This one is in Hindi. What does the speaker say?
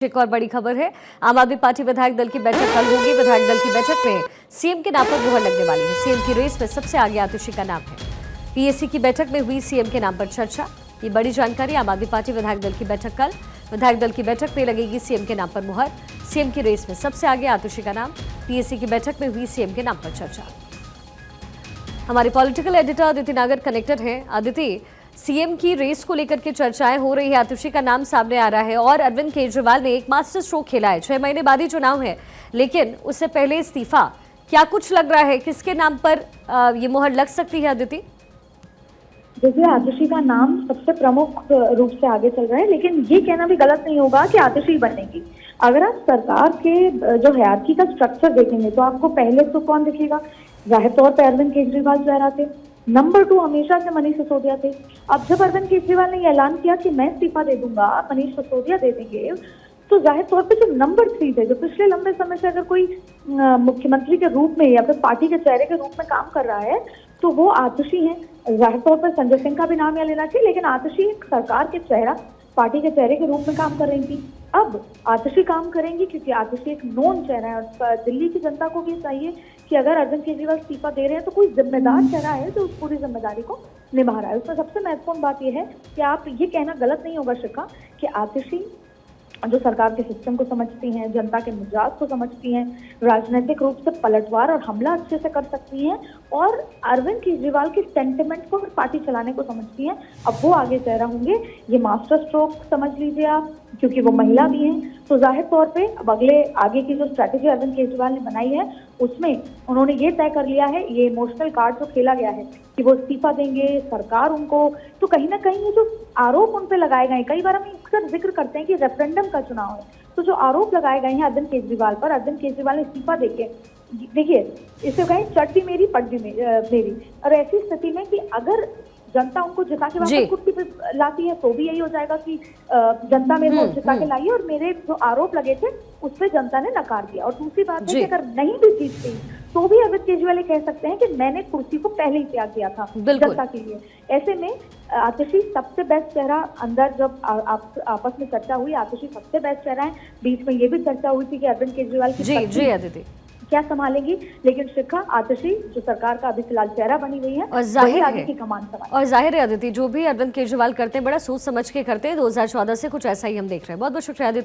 एक और बड़ी खबर है। आम आदमी पार्टी विधायक दल की बैठक कल होगी। विधायक दल की बैठक में सीएम के नाम पर मुहर लगने वाली है। सीएम की रेस में सबसे आगे आतिशी का नाम है। पीएसी की बैठक में हुई सीएम के नाम पर चर्चा। ये बड़ी जानकारी। आम आदमी पार्टी विधायक दल की बैठक कल। विधायक दल की बैठक में लगेगी सीएम के नाम पर मुहर। सीएम की रेस में सबसे आगे आतिशी का नाम। पीएसी की बैठक में हुई सीएम के नाम पर चर्चा। हमारे पॉलिटिकल एडिटर अदिति नागर कनेक्टेड है। अदिति, सीएम की रेस को लेकर के चर्चाएं हो रही है, आतिशी का नाम सामने आ रहा है और अरविंद केजरीवाल ने एक मास्टर स्ट्रोक खेला है। 6 महीने बाद ही चुनाव है, लेकिन उससे पहले इस्तीफा। क्या कुछ लग रहा है, किसके नाम पर ये मुहर लग सकती है अदिति? देखिए, आतिशी का नाम सबसे प्रमुख रूप से आगे चल रहा है, लेकिन ये कहना भी गलत नहीं होगा कि आतिशी बनेगी। अगर आप सरकार के जो हायरार्की का स्ट्रक्चर देखेंगे तो आपको पहले तो कौन दिखेगा? जाहिर तौर पर अरविंद केजरीवाल चेहरा थे। नंबर 2 हमेशा से मनीष सिसोदिया थे। अब जब अरविंद केजरीवाल ने ऐलान किया कि मैं इस्तीफा दे दूंगा, मनीष सिसोदिया दे देंगे, तो जाहिर तौर पे जो नंबर 3 थे, जो पिछले लंबे समय से अगर कोई मुख्यमंत्री के रूप में या फिर पार्टी के चेहरे के रूप में काम कर रहा है तो वो आतिशी हैं। जाहिर तौर पर संजय सिंह का भी नाम यहाँ लेना चाहिए, लेकिन आतिशी एक सरकार के चेहरा, पार्टी के चेहरे के रूप में काम कर रही थी। अब आतिशी काम करेंगी क्योंकि आतिशी एक नोन चेहरा है और दिल्ली की जनता को भी चाहिए कि अगर अरविंद केजरीवाल इस्तीफा दे रहे हैं तो कोई जिम्मेदार चेहरा है जो उस पूरी जिम्मेदारी को निभा रहा है। उसमें सबसे महत्वपूर्ण बात यह है कि आप ये कहना गलत नहीं होगा शिखा कि आतिशी जो सरकार के सिस्टम को समझती हैं, जनता के मिजाज को समझती हैं, राजनीतिक रूप से पलटवार और हमला अच्छे से कर सकती हैं और अरविंद केजरीवाल के सेंटिमेंट को पार्टी चलाने को समझती हैं। अब वो आगे चेहरा होंगे, ये मास्टर स्ट्रोक समझ लीजिए आप, क्योंकि वो महिला भी हैं। तो जाहिर तौर पे अब आगे की जो स्ट्रैटेजी अरविंद केजरीवाल ने बनाई है उसमें उन्होंने ये तय कर लिया है, ये इमोशनल कार्ड जो खेला गया है कि वो इस्तीफा देंगे, सरकार उनको, तो कहीं ना कहीं ये जो आरोप उन पे लगाए गए, कई बार हम अक्सर जिक्र करते हैं कि रेफरेंडम का चुनाव है, तो जो आरोप लगाए गए हैं अरविंद केजरीवाल पर, अरविंद केजरीवाल ने इस्तीफा देके, देखिए इसे कहें चट्टी मेरी पट्टी मेरी, और ऐसी स्थिति में कि अगर जनता उनको जिता के वापस कुर्सी पे लाती है तो भी यही हो जाएगा कि जनता मेरे को जिता के लाई और मेरे जो आरोप लगे थे उस पर जनता ने नकार दिया। और दूसरी बात है कि अगर नहीं भी जीतती तो भी अरविंद केजरीवाल कह सकते हैं कि मैंने कुर्सी को पहले ही त्याग दिया था जनता के लिए। ऐसे में आतिशी सबसे बेस्ट चेहरा, अंदर जब आपस में चर्चा हुई, आतिशी सबसे बेस्ट चेहरा है। बीच में ये भी चर्चा हुई थी कि अरविंद केजरीवाल की क्या संभालेंगी, लेकिन शिखा, आतिशी जो सरकार का अभी फिलहाल चेहरा बनी हुई है और जाहिर आगे की कमान संभालेगी। और जाहिर है अदिति, जो भी अरविंद केजरीवाल करते हैं बड़ा सोच समझ के करते हैं। 2014 से कुछ ऐसा ही हम देख रहे हैं। बहुत बहुत शुक्रिया अदिति।